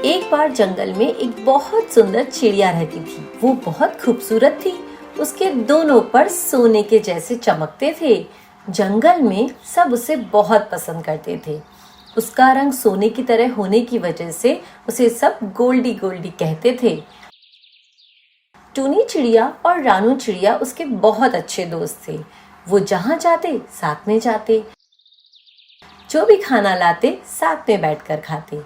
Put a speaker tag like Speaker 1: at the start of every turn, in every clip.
Speaker 1: एक बार जंगल में एक बहुत सुंदर चिड़िया रहती थी। वो बहुत खूबसूरत थी। उसके दोनों पर सोने के जैसे चमकते थे। जंगल में सब उसे बहुत पसंद करते थे। उसका रंग सोने की तरह होने की वजह से उसे सब गोल्डी गोल्डी कहते थे। टूनी चिड़िया और रानू चिड़िया उसके बहुत अच्छे दोस्त थे। वो जहाँ जाते साथ में जाते, जो भी खाना लाते साथ में बैठकर खाते।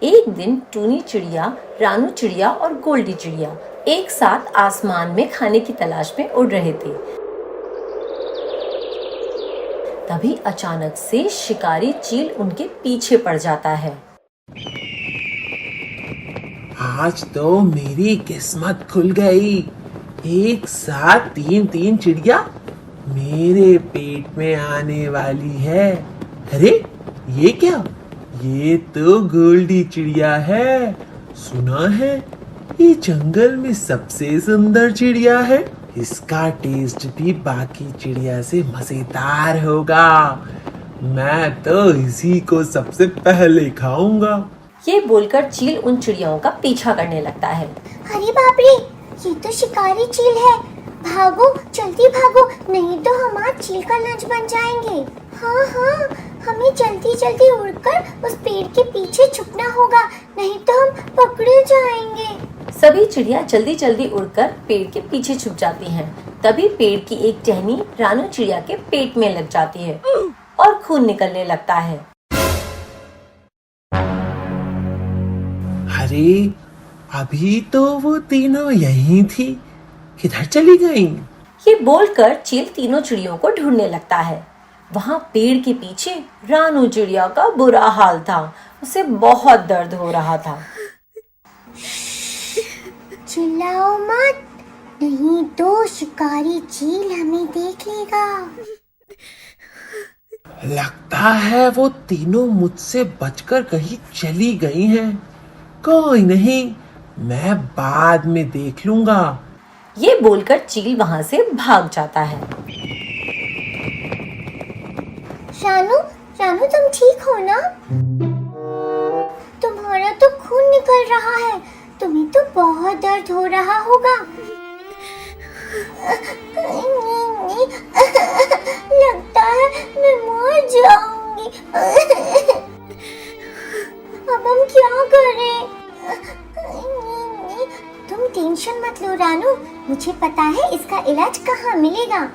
Speaker 1: एक दिन टूनी चिड़िया, रानू चिड़िया और गोल्डी चिड़िया एक साथ आसमान में खाने की तलाश में उड़ रहे थे। तभी अचानक से शिकारी चील उनके पीछे पड़ जाता है।
Speaker 2: आज तो मेरी किस्मत खुल गई। एक साथ तीन चिड़िया मेरे पेट में आने वाली है। अरे ये क्या? ये तो गोल्डी चिड़िया है। सुना है ये जंगल में सबसे सुंदर चिड़िया है। इसका टेस्ट भी बाकी चिड़िया से मजेदार होगा। मैं तो इसी को सबसे पहले खाऊंगा।
Speaker 1: ये बोलकर चील उन चिड़ियों का पीछा करने लगता है।
Speaker 3: अरे बाप रे, ये तो शिकारी चील है। भागो, जल्दी भागो, नहीं तो हम आज चील का लंच बन जाएंगे। हाँ, हमें जल्दी जल्दी उड़कर उस पेड़ के पीछे छुपना होगा, नहीं तो हम पकड़े जाएंगे।
Speaker 1: सभी चिड़िया जल्दी जल्दी उड़कर पेड़ के पीछे छुप जाती हैं। तभी पेड़ की एक टहनी रानू चिड़िया के पेट में लग जाती है और खून निकलने लगता है।
Speaker 2: अरे अभी तो वो तीनों यहीं थी, किधर चली गईं?
Speaker 1: ये बोलकर चील तीनों चिड़ियों को ढूंढने लगता है। वहाँ पेड़ के पीछे रानू चिड़िया का बुरा हाल था। उसे बहुत दर्द हो रहा था।
Speaker 3: चिल्लाओ मत, नहीं तो शिकारी चील हमें देख लेगा।
Speaker 2: लगता है वो तीनों मुझसे बचकर कहीं चली गई हैं। कोई नहीं, मैं बाद में देख लूंगा।
Speaker 1: ये बोलकर चील वहाँ से भाग जाता है।
Speaker 3: रानू तुम ठीक हो ना? तुम्हारा तो खून निकल रहा है, तुम्हें तो बहुत दर्द हो रहा होगा। लगता है मैं मर जाऊंगी। अब हम क्या करें? तुम टेंशन मत लो रानू, मुझे पता है इसका इलाज कहाँ मिलेगा।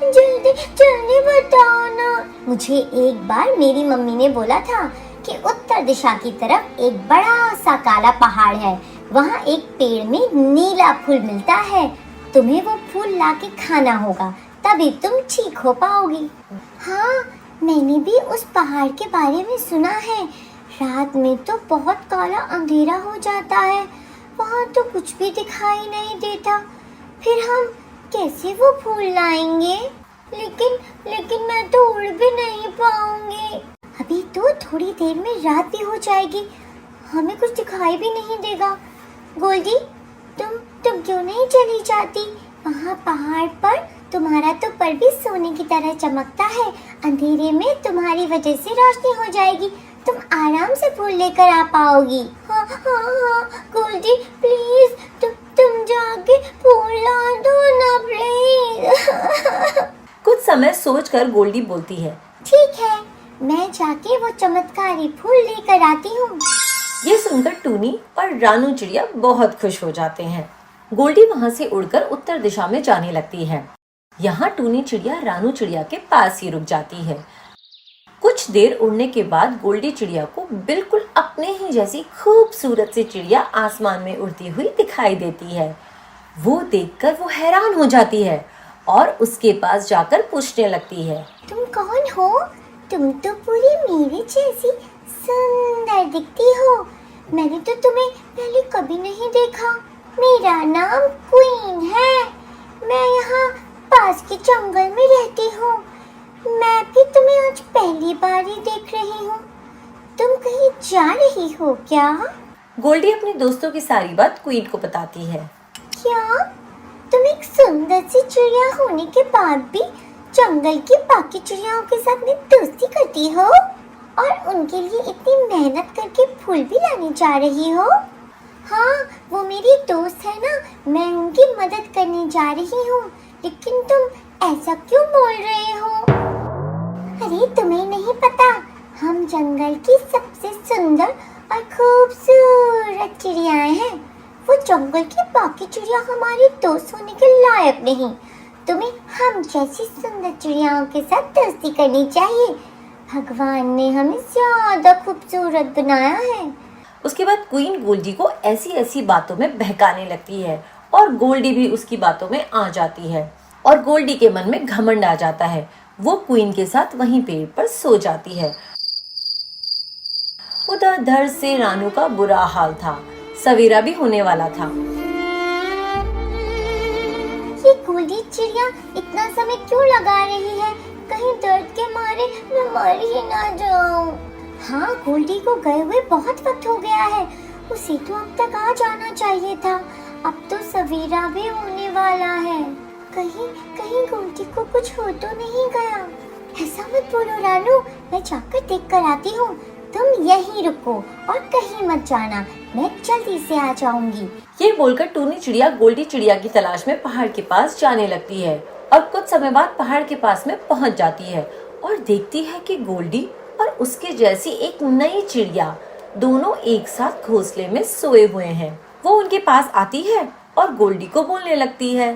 Speaker 3: जल्दी बताओ ना। मुझे एक बार मेरी मम्मी ने बोला था कि उत्तर दिशा की तरफ एक बड़ा सा काला पहाड़ है। वहाँ एक पेड़ में नीला फूल मिलता है। तुम्हें वो फूल लाके खाना होगा, तभी तुम ठीक हो पाओगी। हाँ, मैंने भी उस पहाड़ के बारे में सुना है। रात में तो बहुत काला अंधेरा हो जाता है, वहाँ तो कुछ भी दिखाई नहीं देता। फिर हम कैसे वो फूल लाएंगे? लेकिन मैं तो उड़ भी नहीं पाऊंगी। अभी तो थोड़ी देर में रात भी हो जाएगी, हमें कुछ दिखाई भी नहीं देगा। गोल्डी, तुम क्यों नहीं चली जाती? वहाँ पहाड़ पर तुम्हारा तो पर भी सोने की तरह चमकता है। अंधेरे में तुम्हारी वजह से रोशनी हो जाएगी, तुम आराम से फूल लेकर आ पाओगी। हाँ, गोल्डी प्लीज, तुम जाके फूल ला दो ना प्लीज।
Speaker 1: कुछ समय सोचकर गोल्डी बोलती है,
Speaker 3: ठीक है, मैं जाके वो चमत्कारी फूल लेकर आती हूँ।
Speaker 1: ये सुनकर टूनी और रानू चिड़िया बहुत खुश हो जाते हैं। गोल्डी वहाँ से उड़कर उत्तर दिशा में जाने लगती है। यहाँ टूनी चिड़िया रानू चिड़िया के पास ही रुक जाती है। कुछ देर उड़ने के बाद गोल्डी चिड़िया को बिल्कुल अपने ही जैसी खूबसूरत सी चिड़िया आसमान में उड़ती हुई दिखाई देती है। वो देखकर वो हैरान हो जाती है और उसके पास जाकर पूछने लगती है,
Speaker 3: तुम कौन हो? तुम तो पूरी मेरे जैसी सुंदर दिखती हो। मैंने तो तुम्हें पहले कभी नहीं देखा। मेरा नाम क्वीन है। मैं यहाँ पास के जंगल में रहती हूँ। मैं भी तुम्हें आज पहली बार ही देख रही हूँ। तुम कहीं जा रही हो क्या?
Speaker 1: गोल्डी अपने दोस्तों की सारी बात क्वीन को बताती है।
Speaker 3: क्या तुम एक सुंदर सी चिड़िया होने के बाद भी जंगल की बाकी चिड़ियाओं के साथ में दोस्ती करती हो? और उनके लिए इतनी मेहनत करके फूल भी लाने जा रही हो? हाँ, वो मेरी दोस्त है ना, मैं उनकी मदद करने जा रही हूँ। लेकिन तुम ऐसा क्यों बोल रहे हो? अरे तुम्हें नहीं पता, हम जंगल की सबसे सुंदर और खूबसूरत चिड़ियाएं हैं। वो जंगल की बाकी चिड़िया हमारी दोस्त होने के लायक नहीं। तुम्हें हम जैसी सुंदर चिड़ियाओं के साथ दोस्ती करनी चाहिए। भगवान ने हमें ज्यादा खूबसूरत बनाया है।
Speaker 1: उसके बाद क्वीन गोल्डी को ऐसी ऐसी बातों में बहकाने लगती है और गोल्डी भी उसकी बातों में आ जाती है और गोल्डी के मन में घमंड आ जाता है। वो क्वीन के साथ वहीं पेड़ पर सो जाती है। उधर दर्द से रानू का बुरा हाल था। सवेरा भी होने वाला था।
Speaker 3: ये गोल्डी चिड़िया इतना समय क्यों लगा रही है? कहीं दर्द के मारे मैं मर ही ना जाऊं। हाँ, गोल्डी को गए हुए बहुत वक्त हो गया है। उसे तो अब तक आ जाना चाहिए था। अब तो सवेरा भी होने वाला है। कहीं कहीं गोल्डी को कुछ हो तो नहीं गया? ऐसा मत बोलो रानू, मैं जाकर देख कर आती हूँ। तुम यहीं रुको और कहीं मत जाना, मैं जल्दी से आ जाऊंगी।
Speaker 1: ये बोलकर टूनी चिड़िया गोल्डी चिड़िया की तलाश में पहाड़ के पास जाने लगती है और कुछ समय बाद पहाड़ के पास में पहुंच जाती है और देखती है कि गोल्डी और उसके जैसी एक नई चिड़िया दोनों एक साथ घोंसले में सोए हुए हैं। वो उनके पास आती है और गोल्डी को बोलने लगती है।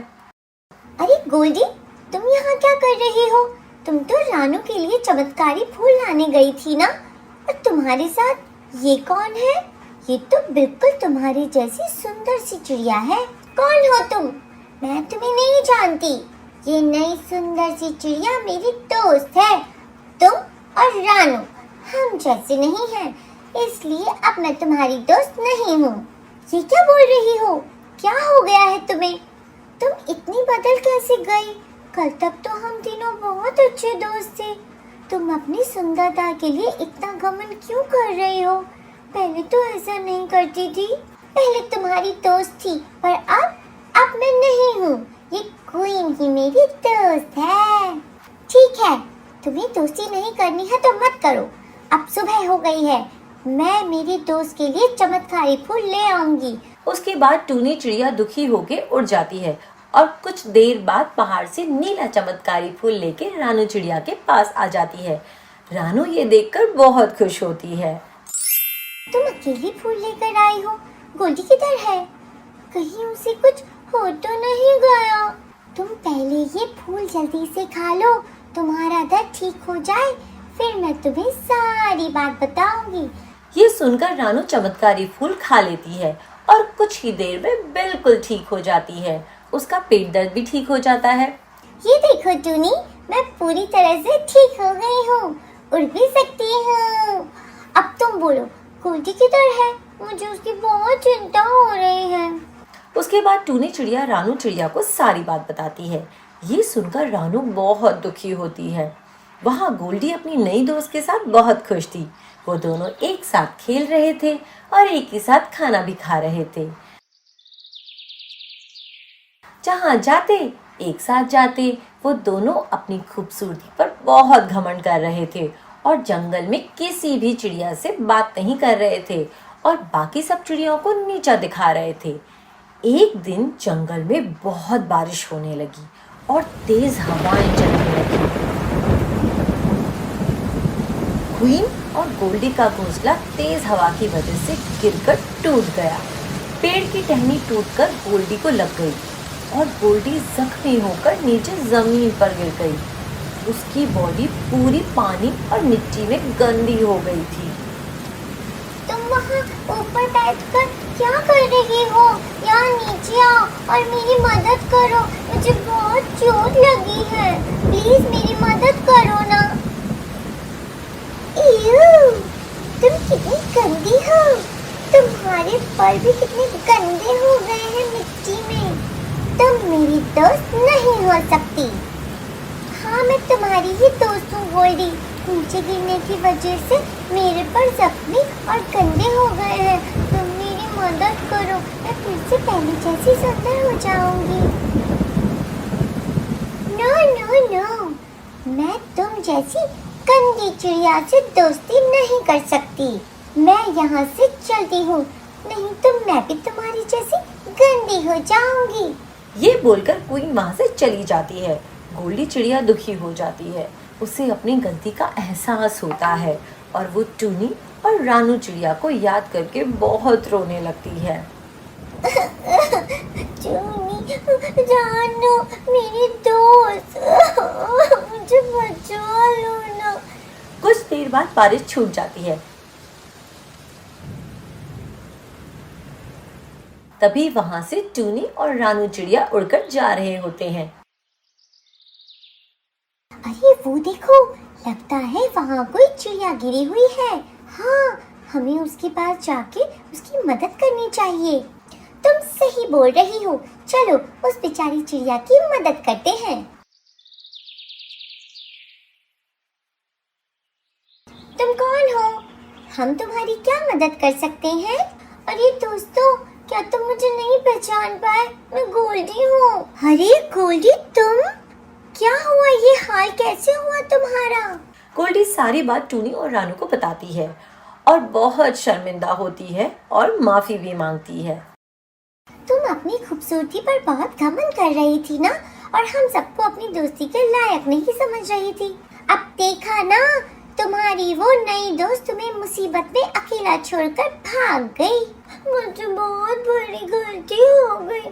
Speaker 3: अरे गोल्डी, तुम यहाँ क्या कर रही हो? तुम तो रानू के लिए चमत्कारी फूल लाने गई थी ना? और तुम्हारे साथ ये कौन है? ये तो बिल्कुल तुम्हारी जैसी सुंदर सी चिड़िया है। कौन हो तुम? मैं तुम्हें नहीं जानती। ये नई सुंदर सी चिड़िया मेरी दोस्त है। तुम और रानू हम जैसे नहीं हैं, इसलिए अब मैं तुम्हारी दोस्त नहीं हूँ। ये क्या बोल रही हो? क्या हो गया है तुम्हें? तुम इतनी बदल कैसे गई? कल तक तो हम तीनों बहुत अच्छे दोस्त थे। तुम अपनी सुंदरता के लिए इतना घमंड क्यों कर रही हो? पहले तो ऐसा नहीं करती थी। पहले तुम्हारी दोस्त थी, पर अब मैं नहीं हूँ। ये क्वीन ही मेरी दोस्त है। ठीक है, तुम्हें दोस्ती नहीं करनी है तो मत करो। अब सुबह हो गई है, मैं मेरी दोस्त के लिए चमत्कारी फूल ले आऊंगी।
Speaker 1: उसके बाद टूनी चिड़िया दुखी होकर उड़ जाती है और कुछ देर बाद पहाड़ से नीला चमत्कारी फूल लेके रानू चिड़िया के पास आ जाती है। रानू ये देखकर बहुत खुश होती है।
Speaker 3: तुम अकेली फूल लेकर आई हो? गोल्डी किधर है? कहीं उसे कुछ हो तो नहीं गया? तुम पहले ये फूल जल्दी से खा लो, तुम्हारा दर्द ठीक हो जाए, फिर मैं तुम्हें सारी बात बताऊंगी।
Speaker 1: ये सुनकर रानू चमत्कारी फूल खा लेती है और कुछ ही देर में बिल्कुल ठीक हो जाती है। उसका पेट दर्द भी ठीक हो जाता है।
Speaker 3: ये देखो टूनी, मैं पूरी तरह से ठीक हो गई हूँ, उड़ भी सकती हूँ। अब तुम बोलो, गोल्डी किधर है? मुझे उसकी बहुत चिंता हो रही है।
Speaker 1: उसके बाद टूनी चिड़िया रानू चिड़िया को सारी बात बताती है। ये सुनकर रानू बहुत दुखी होती है। वहाँ गोल्डी अपनी नई दोस्त के साथ बहुत खुश थी। वो दोनों एक साथ खेल रहे थे और एक ही साथ खाना भी खा रहे थे। जहाँ जाते एक साथ जाते, वो दोनों अपनी खूबसूरती पर बहुत घमंड कर रहे थे और जंगल में किसी भी चिड़िया से बात नहीं कर रहे थे और बाकी सब चिड़ियों को नीचा दिखा रहे थे। एक दिन जंगल में बहुत बारिश होने लगी और तेज हवाएं चलने लगी। क्वीन और गोल्डी का घोंसला तेज हवा की वजह से गिरकर टूट गया। पेड़ की टहनी टूटकर गोल्डी को लग गई और गोल्डी जख्मी होकर नीचे जमीन पर गिर गई। उसकी बॉडी पूरी पानी और मिट्टी में गंदी हो गई थी।
Speaker 3: तुम वहाँ ऊपर बैठकर क्या कर रही हो? यहाँ नीचे आओ और मेरी मदद करो, मुझे बहुत चोट लगी है। प्लीज मेरी मदद करो ना। तुम कितनी गंदी हो, तुम्हारे पर भी कितने गंदे हो गए हैं मिट्टी में। तुम मेरी दोस्त नहीं हो सकती। हाँ, मैं तुम्हारी ही दोस्त हूँ गोल्डी। नीचे गिरने की वजह से मेरे पर जख्मी और गंदे हो गए हैं। तुम मेरी मदद करो, मैं फिर से पहले जैसी सुंदर हो जाऊंगी। नो नो नो, मैं तुम जैसी गंदी चिड़िया से दोस्ती नहीं कर सकती। मैं यहाँ से चलती हूँ, नहीं तो मैं भी तुम्हारी जैसी गंदी हो जाऊंगी।
Speaker 1: ये बोलकर क्वीन वहां से चली जाती है। गोल्डी चिड़िया दुखी हो जाती है। उसे अपनी गलती का एहसास होता है और वो टूनी और रानू चिड़िया को याद करके बहुत रोने लगती है।
Speaker 3: टूनी, रानू, मेरी दोस्त, मुझे बचा लो ना।
Speaker 1: कुछ देर बाद बारिश छूट जाती है। तभी वहां से टूनी और रानू चिड़िया उड़कर जा रहे होते हैं।
Speaker 3: अरे वो देखो, लगता है वहाँ कोई चिड़िया गिरी हुई है। हाँ, हमें उसके पास जाके उसकी मदद करनी चाहिए। तुम सही बोल रही हो, चलो उस बेचारी चिड़िया की मदद करते हैं। तुम कौन हो? हम तुम्हारी क्या मदद कर सकते हैं? अरे दोस्तों, क्या तुम मुझे नहीं पहचान पाए? मैं गोल्डी हूँ। अरे गोल्डी, तुम? क्या हुआ? ये हाल कैसे हुआ तुम्हारा?
Speaker 1: गोल्डी सारी बात टूनी और रानू को बताती है और बहुत शर्मिंदा होती है और माफी भी मांगती है।
Speaker 3: तुम अपनी खूबसूरती पर बहुत घमंड कर रही थी ना, और हम सबको अपनी दोस्ती के लायक नहीं समझ रही थी। अब देखा ना, तुम्हारी वो नई दोस्त तुम्हें मुसीबत में अकेला छोड़कर भाग गई। मुझे बहुत बड़ी गलती हो गई।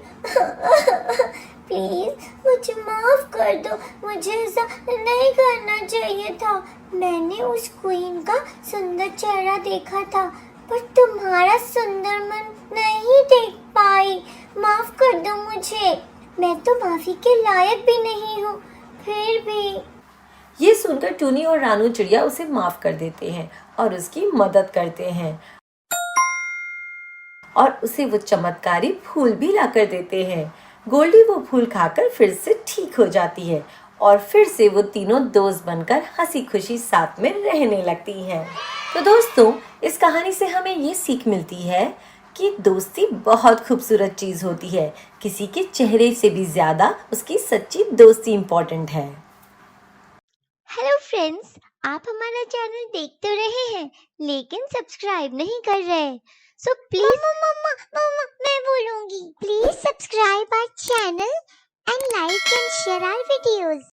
Speaker 3: प्लीज मुझे माफ कर दो, मुझे ऐसा नहीं करना चाहिए था। मैंने उस क्वीन का सुंदर चेहरा देखा था, पर तुम्हारा सुंदर मन नहीं देख पाई। माफ कर दो मुझे, मैं तो माफी के लायक भी नहीं हूँ। फिर भी
Speaker 1: ये सुनकर टूनी और रानू चिड़िया उसे माफ कर देते हैं और उसकी मदद करते हैं और उसे वो चमत्कारी फूल भी लाकर देते हैं। गोल्डी वो फूल खाकर फिर से ठीक हो जाती है और फिर से वो तीनों दोस्त बनकर हंसी खुशी साथ में रहने लगती हैं। तो दोस्तों, इस कहानी से हमें ये सीख मिलती है कि दोस्ती बहुत खूबसूरत चीज होती है। किसी के चेहरे से भी ज्यादा उसकी सच्ची दोस्ती इम्पोर्टेंट है।
Speaker 3: हेलो फ्रेंड्स, आप हमारा चैनल देख तो रहे हैं, लेकिन सब्सक्राइब नहीं कर रहे। सो प्लीज मम्मा मैं बोलूंगी, please subscribe our channel and like and share our videos.